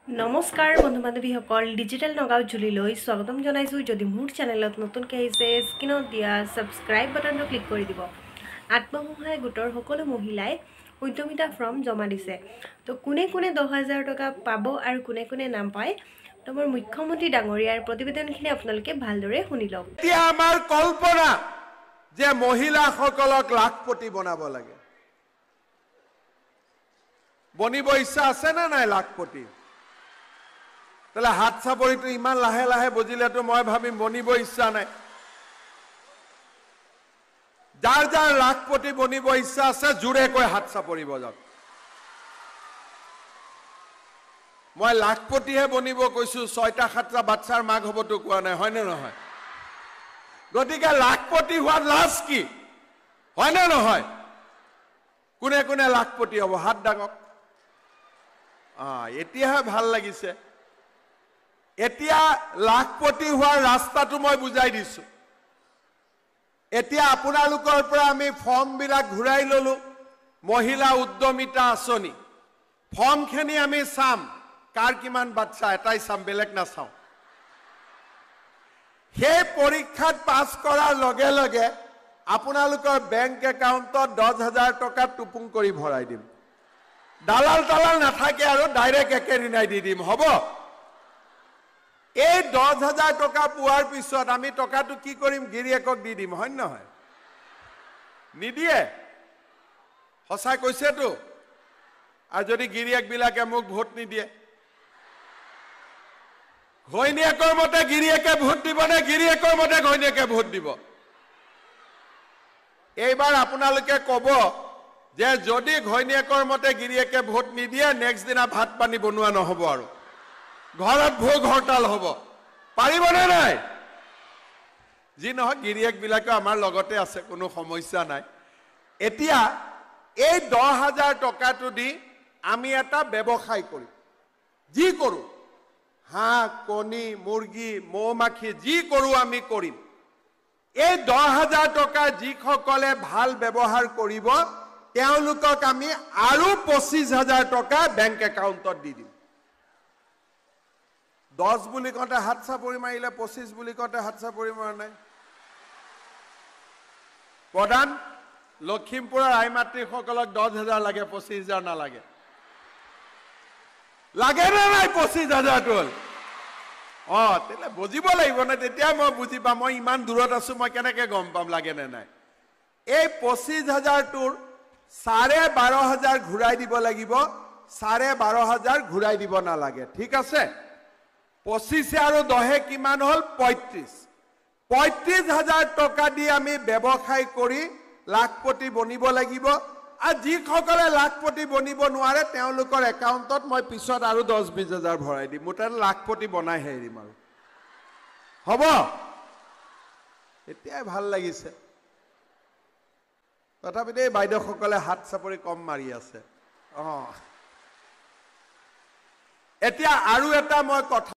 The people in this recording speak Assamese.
নমস্কাৰ বন্ধু বান্ধৱীসকল ডিজিটেল নগাঁও জুলিলৈ স্বাগতম জনাইছোঁ। যদি মোৰ চেনেলত নতুনকৈ আহিছে স্ক্ৰীনত দিয়া ছাবস্ক্ৰাইব বাটনটো ক্লিক কৰি দিব। আত্মসহায়ক গোটৰ সকলো মহিলাই উদ্যমিতা ফৰ্ম জমা দিছে। তো কোনে কোনে 10,000 টকা পাব আৰু কোনে কোনে নাপায়, তো মোৰ মুখ্যমন্ত্ৰী ডাঙৰীয়াৰ প্ৰতিবেদনখিনি আপোনালোকে ভালদৰে শুনি লওক। এতিয়া আমাৰ কল্পনা যে মহিলাসকলক লাখপতি বনাব লাগে। বনিব ইচ্ছা আছে না নাই লাখপতি? তাহলে হাত চাপৰিটো ইমান লাহে লাহে বুজিলেতো মই ভাবিম বনিব ইচ্ছা নাই। যাৰ যাৰ লাখপতি বনিব ইচ্ছা আছে জোৰে কৈ হাত চাপৰিব যাওক। মই লাখপতিহে বনিব কৈছো, 6টা 7টা বাচ্চাৰ মাক হবতো কোৱা নাই, হয়নে নহয়? গতিকে লাখপতি হোৱাৰ লাজ কি, হয়নে নহয়? কোনে কোনে লাখপতি হব হাত দাঙক। এতিয়াহে ভাল লাগিছে। এতিয়া লাখপতি হোৱাৰ ৰাস্তাটো মই বুজাই দিছো। এতিয়া আপোনালোকৰ পৰা আমি ফৰ্মবিলাক ঘূৰাই ললো, মহিলা উদ্যমিতা আঁচনি ফৰ্মখিনি আমি চাম, কাৰ কিমান বাচ্চা এটাই চাম, বেলেগ নাচাওঁ। সেই পৰীক্ষাত পাছ কৰাৰ লগে লগে আপোনালোকৰ বেংক একাউণ্টত 10,000 টকা টুপুং কৰি ভৰাই দিম। দালাল তালাল নাথাকে আৰু ডাইৰেক্ট একেদিনাই দি দিম, হ'ব? এই 10,000 টকা পোৱাৰ পিছত আমি টকাটো কি কৰিম? গিৰিয়েকক দি দিম, হয় নহয়? নিদিয়ে? সঁচাই কৈছেতো? আৰু যদি গিৰিয়েকবিলাকে মোক ভোট নিদিয়ে, ঘৈণীয়েকৰ মতে গিৰিয়েকে ভোট দিব নে গিৰিয়েকৰ মতে ঘৈণীয়েকে ভোট দিব? এইবাৰ আপোনালোকে ক'ব যে যদি ঘৈণীয়েকৰ মতে গিৰিয়েকে ভোট নিদিয়ে, নেক্সট দিনা ভাত পানী বনোৱা নহ'ব আৰু ঘৰত ভোগ হৰতাল হ'ব। পাৰিবনে নাই? যি নহয় গিৰিয়েকবিলাকে আমাৰ লগতে আছে, কোনো সমস্যা নাই। এতিয়া এই 10,000 টকাটো দি আমি এটা ব্যৱসায় কৰিম। যি কৰোঁ, হাঁহ কণী মুৰ্গী মৌ মাখি যি কৰোঁ আমি কৰিম। এই 10,000 টকা যিসকলে ভাল ব্যৱহাৰ কৰিব তেওঁলোকক আমি আৰু 25,000 টকা বেংক একাউণ্টত দি দিম। 10 বুলি কওঁতে হাত চাপৰি মাৰিলে, 25 বুলি কওঁতে হাত চাপৰি মৰা নাই। প্ৰধান, লখিমপুৰৰ আই মাতৃসকলক 10,000 লাগে, 25,000 নালাগে। লাগে নে নাই 25,000টো? তেতিয়াহ'লে বুজিব লাগিব নে? তেতিয়া মই বুজি পাম। মই ইমান দূৰত আছো, মই কেনেকে গম পাম লাগে নে নাই? এই 25,000টোৰ 12,500 ঘূৰাই দিব লাগিব, 12,500 ঘূৰাই দিব নালাগে। ঠিক আছে? 25 আৰু 10 কিমান হ'ল? 35,000 টকা দি আমি ব্যৱসায় কৰি লাখপতি বনিব লাগিব। আৰু যিসকলে লাখপতি বনিব নোৱাৰে তেওঁলোকৰ একাউণ্টত মই পিছত আৰু 10-20,000 ভৰাই দিম। মুঠতে লাখপতি বনাইহে এৰিম আৰু, হ'ব? এতিয়াই ভাল লাগিছে। তথাপিতো এই বাইদেউসকলে হাত চাপৰি কম মাৰি আছে। এতিয়া আৰু এটা মই কথা